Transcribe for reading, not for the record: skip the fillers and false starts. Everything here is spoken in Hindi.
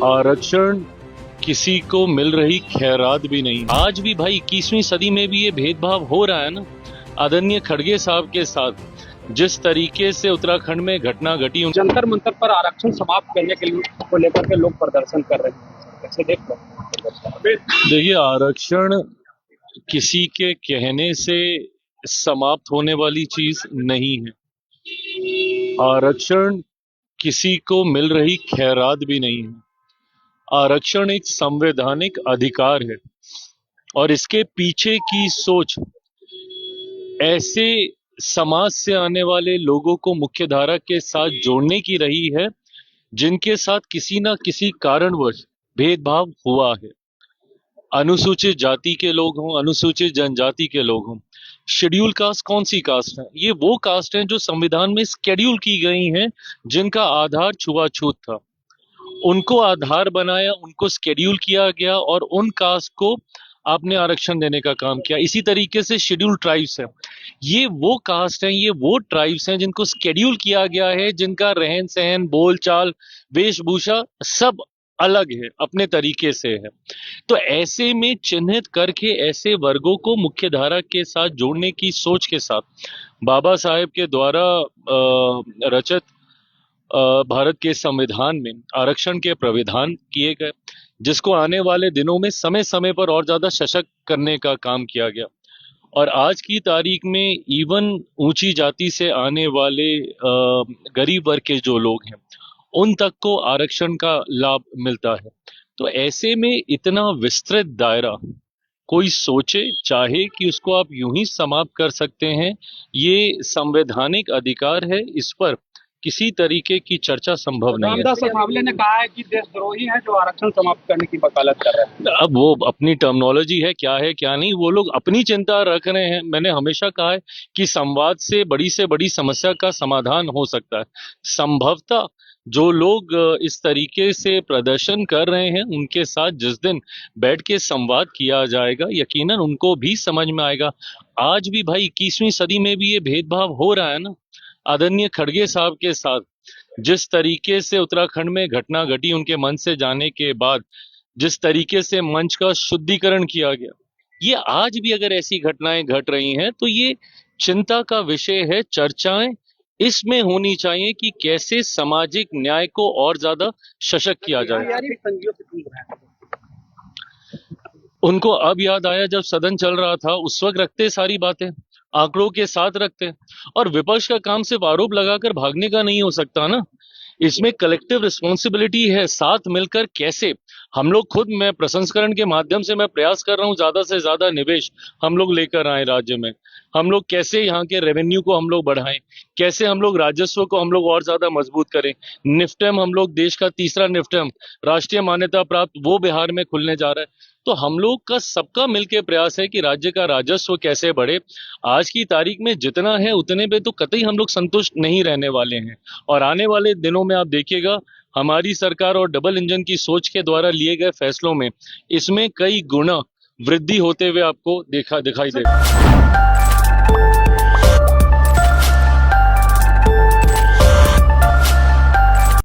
आरक्षण किसी को मिल रही खैरात भी नहीं। आज भी भाई 21वीं सदी में भी ये भेदभाव हो रहा है ना। आदरणीय खड़गे साहब के साथ जिस तरीके से उत्तराखंड में घटना घटी, जंतर मंतर पर आरक्षण समाप्त करने के लिए को लेकर के लोग प्रदर्शन कर रहे हैं, कैसे देखते हैं? देखिए, आरक्षण किसी के कहने से समाप्त होने वाली चीज नहीं है। आरक्षण किसी को मिल रही खैरात भी नहीं है। आरक्षण एक संवैधानिक अधिकार है और इसके पीछे की सोच ऐसे समाज से आने वाले लोगों को मुख्यधारा के साथ जोड़ने की रही है जिनके साथ किसी न किसी कारणवश भेदभाव हुआ है। अनुसूचित जाति के लोग हों, अनुसूचित जनजाति के लोग हों, शेड्यूल कास्ट कौन सी कास्ट है? ये वो कास्ट है जो संविधान में स्केड्यूल की गई हैं, जिनका आधार छुआछूत था। उनको आधार बनाया, उनको स्केड्यूल किया गया और उन कास्ट को आपने आरक्षण देने का काम किया। इसी तरीके से शेड्यूल ट्राइब्स है, ये वो कास्ट हैं, ये वो ट्राइब्स हैं जिनको स्केड्यूल किया गया है, जिनका रहन सहन, बोलचाल, वेशभूषा सब अलग है, अपने तरीके से है। तो ऐसे में चिन्हित करके ऐसे वर्गों को मुख्यधारा के साथ जोड़ने की सोच के साथ बाबा साहेब के द्वारा रचित भारत के संविधान में आरक्षण के प्रावधान किए गए, जिसको आने वाले दिनों में समय समय पर और ज्यादा सशक्त करने का काम किया गया। और आज की तारीख में इवन ऊंची जाति से आने वाले गरीब वर्ग के जो लोग हैं, उन तक को आरक्षण का लाभ मिलता है। तो ऐसे में इतना विस्तृत दायरा कोई सोचे चाहे कि उसको आप यूं ही समाप्त कर सकते हैं, ये संवैधानिक अधिकार है, इस पर किसी तरीके की चर्चा संभव नहीं है। रामदास अठावले ने कहा है कि देशद्रोही है जो आरक्षण समाप्त करने की वकालत कर रहे हैं। अब वो अपनी टर्मिनोलॉजी है क्या नहीं, वो लोग अपनी चिंता रख रहे हैं। मैंने हमेशा कहा है कि संवाद से बड़ी समस्या का समाधान हो सकता है। संभवतः जो लोग इस तरीके से प्रदर्शन कर रहे हैं, उनके साथ जिस दिन बैठ के संवाद किया जाएगा, यकीनन उनको भी समझ में आएगा। आज भी भाई 21वीं सदी में भी ये भेदभाव हो रहा है ना। आदरणीय खड़गे साहब के साथ जिस तरीके से उत्तराखंड में घटना घटी, उनके मन से जाने के बाद जिस तरीके से मंच का शुद्धिकरण किया गया, ये आज भी अगर ऐसी घटनाएं घट रही हैं तो ये चिंता का विषय है। चर्चाएं इसमें होनी चाहिए कि कैसे सामाजिक न्याय को और ज्यादा सशक्त किया जाए। उनको अब याद आया जब सदन चल रहा था, उस वक्त रखते सारी बातें, आंकड़ों के साथ रखते। और विपक्ष का काम सिर्फ आरोप लगाकर भागने का नहीं हो सकता ना, इसमें कलेक्टिव रिस्पॉन्सिबिलिटी है। साथ मिलकर कैसे हम लोग खुद, मैं प्रसंस्करण के माध्यम से मैं प्रयास कर रहा हूं ज्यादा से ज्यादा निवेश हम लोग लेकर आए राज्य में। हम लोग कैसे यहाँ के रेवेन्यू को हम लोग बढ़ाएं, कैसे हम लोग राजस्व को हम लोग और ज्यादा मजबूत करें। निफ्टम, हम लोग देश का तीसरा निफ्टम राष्ट्रीय मान्यता प्राप्त वो बिहार में खुलने जा रहा है। तो हम लोग का सबका मिलकर प्रयास है कि राज्य का राजस्व कैसे बढ़े। आज की तारीख में जितना है उतने पे तो कतई हम लोग संतुष्ट नहीं रहने वाले हैं। और आने वाले दिनों में आप देखिएगा, हमारी सरकार और डबल इंजन की सोच के द्वारा लिए गए फैसलों में इसमें कई गुना वृद्धि होते हुए आपको दिखाई देगा।